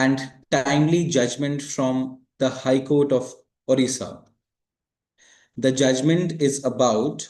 and timely judgment from the High Court of Orissa. The judgment is about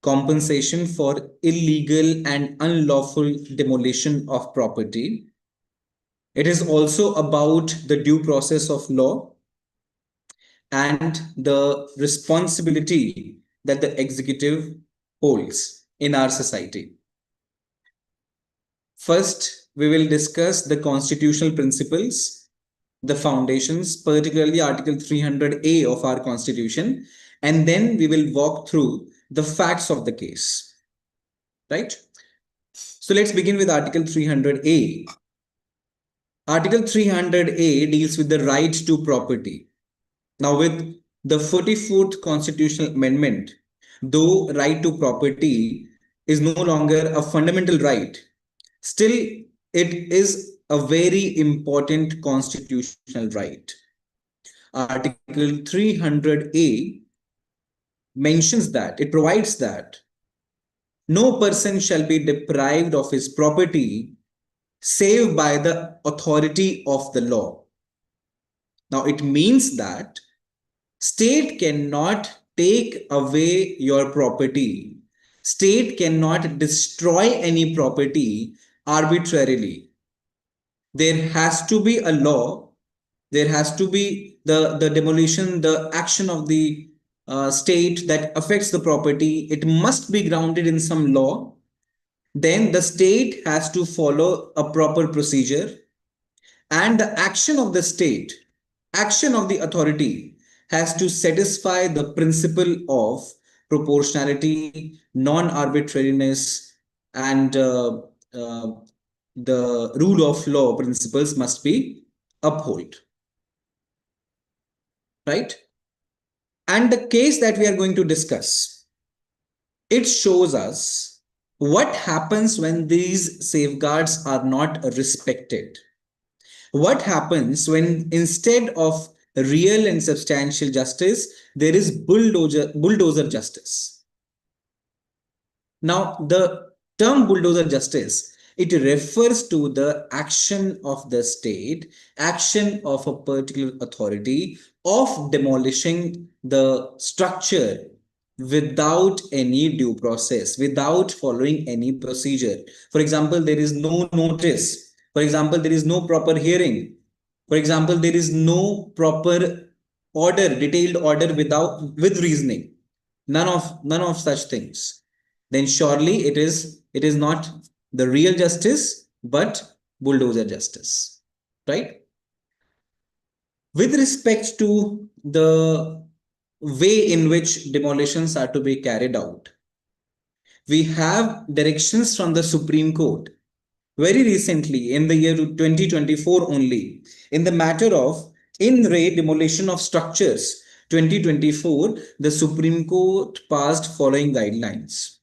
compensation for illegal and unlawful demolition of property. It is also about the due process of law and the responsibility that the executive holds in our society. First, we will discuss the constitutional principles, the foundations, particularly Article 300A of our Constitution, and then we will walk through the facts of the case. Right? So let's begin with Article 300A. Article 300A deals with the right to property. Now, with the 44th Constitutional Amendment, though right to property is no longer a fundamental right, still it is a very important constitutional right. Article 300A mentions that, it provides that no person shall be deprived of his property save by the authority of the law. Now, it means that state cannot take away your property. State cannot destroy any property arbitrarily. There has to be a law. There has to be the demolition, the action of the state that affects the property. It must be grounded in some law. Then the state has to follow a proper procedure, and the action of the state, action of the authority, has to satisfy the principle of proportionality, non-arbitrariness, and the rule of law principles must be upheld. Right? And the case that we are going to discuss, it shows us what happens when these safeguards are not respected. What happens when instead of real and substantial justice, there is bulldozer justice. Now, the term bulldozer justice, it refers to the action of the state, action of a particular authority of demolishing the structure without any due process, without following any procedure. For example, there is no notice. For example, there is no proper hearing. For example, there is no proper order, detailed order with reasoning. None of such things. Then surely it is not the real justice, but bulldozer justice. Right? With respect to the way in which demolitions are to be carried out, we have directions from the Supreme Court very recently in the year 2024 only, in the matter of in re demolition of structures 2024, the Supreme Court passed following guidelines.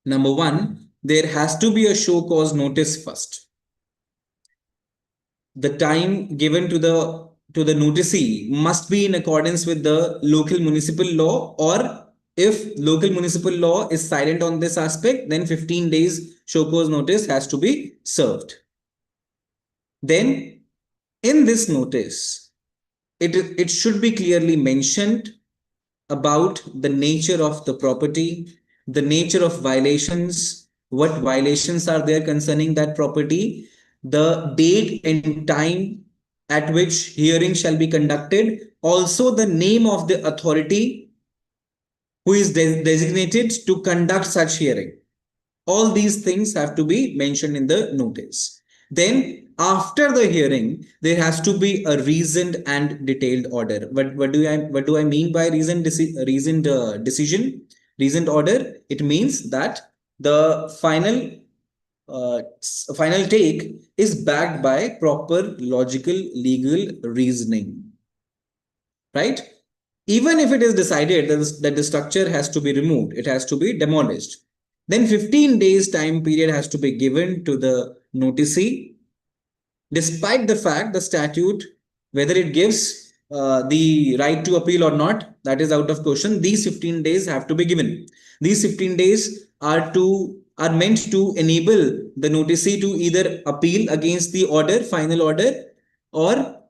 Number one, there has to be a show cause notice first. The time given to the noticee must be in accordance with the local municipal law, or if local municipal law is silent on this aspect, then 15 days show cause notice has to be served. Then in this notice, it should be clearly mentioned about the nature of the property, the nature of violations, what violations are there concerning that property, the date and time at which hearing shall be conducted, also the name of the authority who is designated to conduct such hearing. All these things have to be mentioned in the notice. Then after the hearing, there has to be a reasoned and detailed order. What do I mean by reasoned decision, reasoned order? It means that the final take is backed by proper logical legal reasoning. Right? Even if it is decided that the structure has to be removed, it has to be demolished, then 15 days time period has to be given to the noticee. Despite the fact the statute, whether it gives the right to appeal or not, that is out of question. These 15 days have to be given. These 15 days are meant to enable the noticee to either appeal against the order, final order, or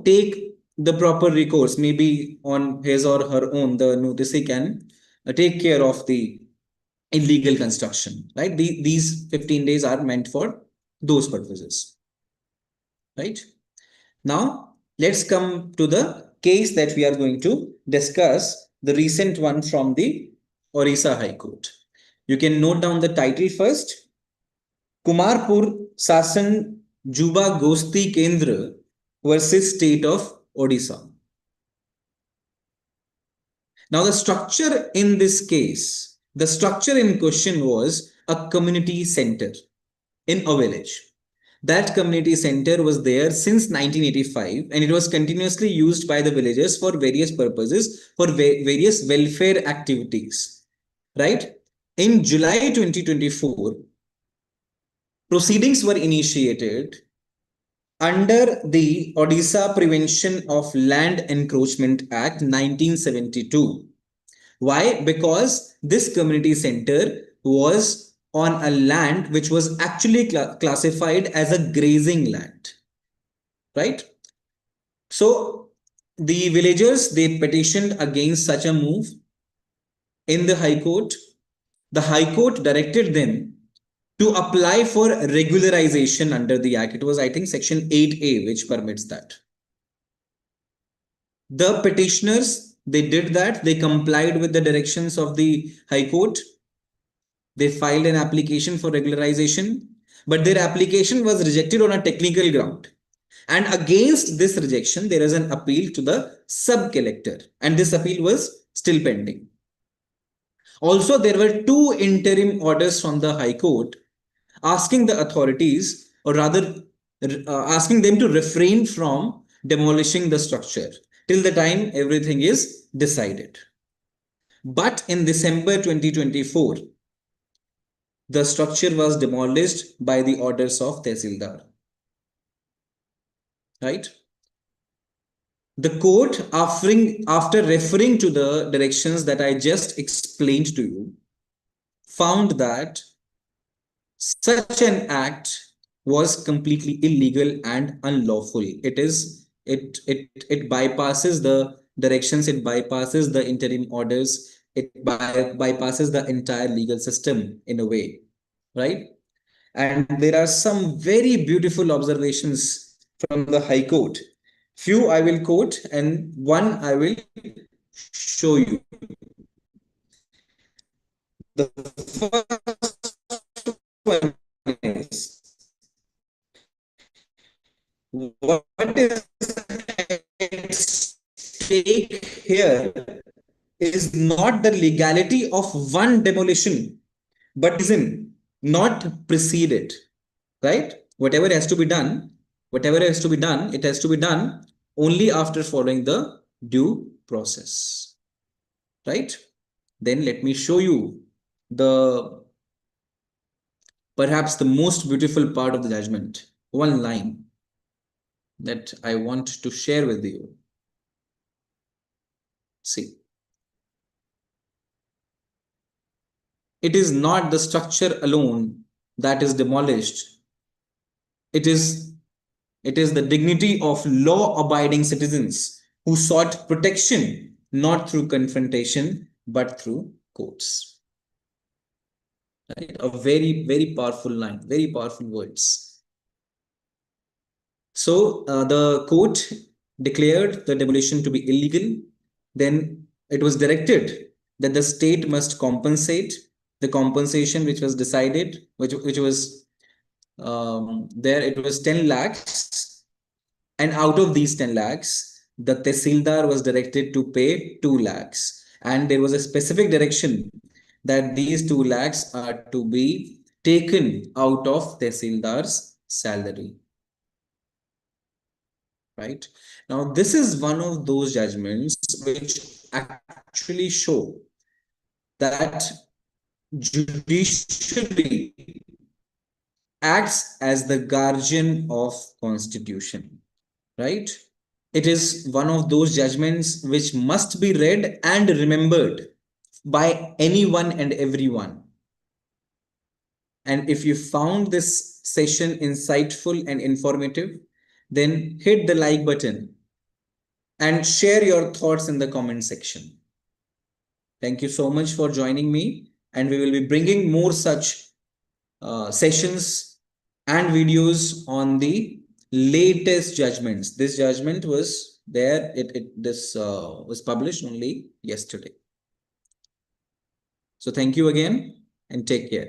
take the proper recourse, maybe on his or her own. The noticee can take care of the illegal construction, right? These 15 days are meant for those purposes, right? Now, let's come to the case that we are going to discuss, the recent one from the Orissa High Court. You can note down the title first: Kumarpur Sasan Juba Gosti Kendra versus State of Odisha. Now, the structure in question was a community center in a village. That community center was there since 1985, and it was continuously used by the villagers for various purposes, for various welfare activities. Right? In July 2024, proceedings were initiated under the Odisha Prevention of Land Encroachment Act 1972. Why? Because this community center was on a land which was actually classified as a grazing land, right? So the villagers, they petitioned against such a move in the High Court. The High Court directed them to apply for regularization under the Act. It was, I think, Section 8A, which permits that. The petitioners, they did that. They complied with the directions of the High Court. They filed an application for regularization, but their application was rejected on a technical ground. And against this rejection, there is an appeal to the sub collector, and this appeal was still pending. Also, there were two interim orders from the High Court asking the authorities, or rather, asking them to refrain from demolishing the structure till the time everything is decided. But in December 2024, the structure was demolished by the orders of Tahasildar. Right? The court, after referring to the directions that I just explained to you, found that such an act was completely illegal and unlawful. It bypasses the directions, it bypasses the interim orders, it bypasses the entire legal system in a way, right? And there are some very beautiful observations from the High Court. Few I will quote and one I will show you. The first one is, what is at stake here is not the legality of one demolition, but isn't not preceded, right? Whatever has to be done, it has to be done only after following the due process, right? Then let me show you the perhaps the most beautiful part of the judgment. One line that I want to share with you. See, it is not the structure alone that is demolished. It is the dignity of law-abiding citizens who sought protection not through confrontation but through courts. Right? A very, very powerful line, very powerful words. So the court declared the demolition to be illegal. Then it was directed that the state must compensate. The compensation which was decided, which was there, it was 10 lakhs. And out of these 10 lakhs, the Tahasildar was directed to pay 2 lakhs. And there was a specific direction that these 2 lakhs are to be taken out of Tahasildars salary. Right? Now, this is one of those judgments which actually show that judiciary acts as the guardian of constitution, right? It is one of those judgments which must be read and remembered by anyone and everyone. And if you found this session insightful and informative, then hit the like button and share your thoughts in the comment section. Thank you so much for joining me, and we will be bringing more such sessions and videos on the latest judgments. This judgment was there. This was published only yesterday. So thank you again and take care.